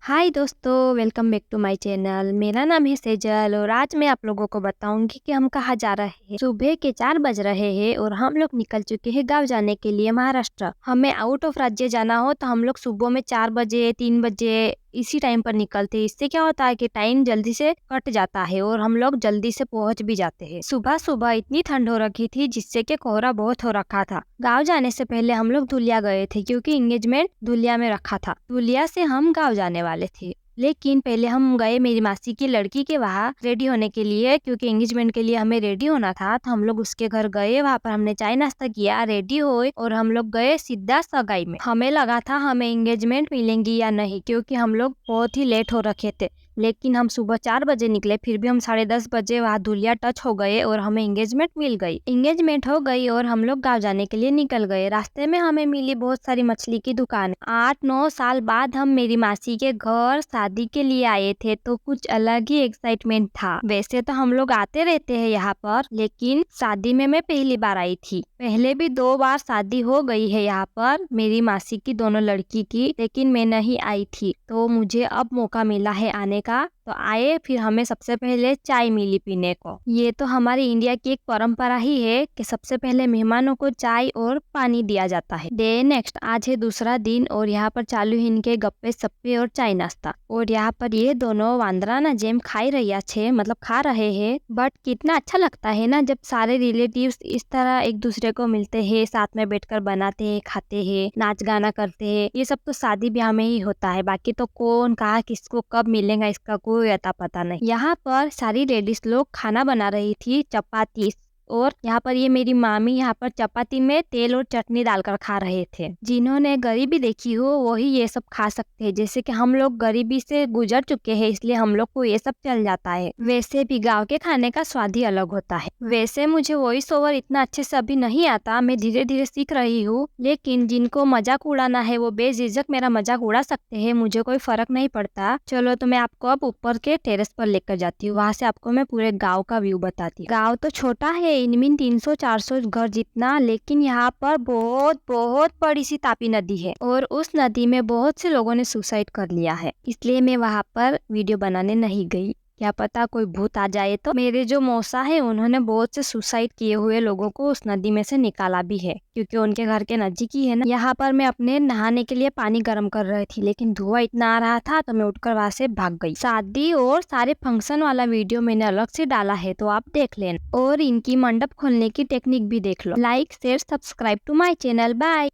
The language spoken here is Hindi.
हाय दोस्तों, welcome back to my channel. मेरा नाम है सेजल और आज मैं आप लोगों को बताऊंगी कि हम कहाँ जा रहे हैं। सुबह के 4 बज रहे हैं और हम लोग निकल चुके हैं गांव जाने के लिए महाराष्ट्र। हमें आउट ऑफ राज्य जाना हो तो हम लोग सुबह में 4 बजे 3 बजे इसी टाइम पर निकलते हैं। इससे क्या होता है कि टाइम जल्दी से कट जाता है और हम लोग जल्दी से पहुंच भी जाते हैं। सुबह सुबह इतनी ठंड हो रखी थी जिससे कि कोहरा बहुत हो रखा था। गांव जाने से पहले हम लोग धुलिया गए थे क्योंकि एंगेजमेंट धुलिया में रखा था। धुलिया से हम गांव जाने वाले थे, लेकिन पहले हम गए मेरी मासी की लड़की के वहाँ रेडी होने के लिए, क्योंकि एंगेजमेंट के लिए हमें रेडी होना था। तो हम लोग उसके घर गए, वहाँ पर हमने चाय नाश्ता किया, रेडी हुए और हम लोग गए सीधा सगाई में। हमें लगा था हमें एंगेजमेंट मिलेंगी या नहीं, क्योंकि हम लोग बहुत ही लेट हो रखे थे। लेकिन हम सुबह 4 बजे निकले, फिर भी हम 10:30 बजे वहाँ धुलिया टच हो गए और हमें एंगेजमेंट मिल गई। एंगेजमेंट हो गई और हम लोग गाँव जाने के लिए निकल गए। रास्ते में हमें मिली बहुत सारी मछली की दुकान। 8-9 साल बाद हम मेरी मासी के घर शादी के लिए आए थे, तो कुछ अलग ही एक्साइटमेंट था। वैसे तो हम लोग आते रहते हैं यहाँ पर, लेकिन शादी में मैं पहली बार आई थी। पहले भी 2 बार शादी हो गई है यहाँ पर मेरी मासी की दोनों लड़की की, लेकिन मैं नहीं आई थी। तो मुझे अब मौका मिला है आने का, तो आए। फिर हमें सबसे पहले चाय मिली पीने को। ये तो हमारी इंडिया की एक परंपरा ही है कि सबसे पहले मेहमानों को चाय और पानी दिया जाता है। डे नेक्स्ट आज है दूसरा दिन और यहाँ पर चालू है इनके गप्पे सप्पे और चाय नाश्ता। और यहाँ पर ये दोनों वांद्रा ना जेम खाई रही छे, मतलब खा रहे हैं। बट कितना अच्छा लगता है ना जब सारे रिलेटिव्स इस तरह एक दूसरे को मिलते हैं, साथ में बैठकर बनाते हैं, खाते हैं, नाच गाना करते हैं। ये सब तो शादी ब्याह में ही होता है, बाकी तो कौन कहा किसको कब मिलेगा इसका कोई अता पता नहीं। यहाँ पर सारी लेडीज लोग खाना बना रही थी, चपाती। और यहाँ पर ये मेरी मामी यहाँ पर चपाती में तेल और चटनी डालकर खा रहे थे। जिन्होंने गरीबी देखी हो वही ये सब खा सकते हैं, जैसे कि हम लोग गरीबी से गुजर चुके हैं, इसलिए हम लोग को ये सब चल जाता है। वैसे भी गाँव के खाने का स्वाद ही अलग होता है। वैसे मुझे वॉइस ओवर इतना अच्छे से अभी नहीं आता, मैं धीरे धीरे सीख रही हूँ। लेकिन जिनको मजाक उड़ाना है वो बेझिझक मेरा मजाक उड़ा सकते हैं, मुझे कोई फर्क नहीं पड़ता। चलो तो मैं आपको अब ऊपर के टेरेस पर लेकर जाती हूँ, वहाँ से आपको मैं पूरे गाँव का व्यू बताती हूँ। गाँव तो छोटा है, इनमीन 300-400 घर जितना, लेकिन यहाँ पर बहुत बहुत बड़ी सी तापी नदी है और उस नदी में बहुत से लोगों ने सुसाइड कर लिया है। इसलिए मैं वहाँ पर वीडियो बनाने नहीं गई, क्या पता कोई भूत आ जाए। तो मेरे जो मौसा है उन्होंने बहुत से सुसाइड किए हुए लोगों को उस नदी में से निकाला भी है, क्योंकि उनके घर के नजदीक ही है ना। यहाँ पर मैं अपने नहाने के लिए पानी गर्म कर रही थी, लेकिन धुआं इतना आ रहा था तो मैं उठकर वहाँ से भाग गई। शादी और सारे फंक्शन वाला वीडियो मैंने अलग से डाला है, तो आप देख लेना। और इनकी मंडप खोलने की टेक्निक भी देख लो। Like share subscribe to my channel. Bye.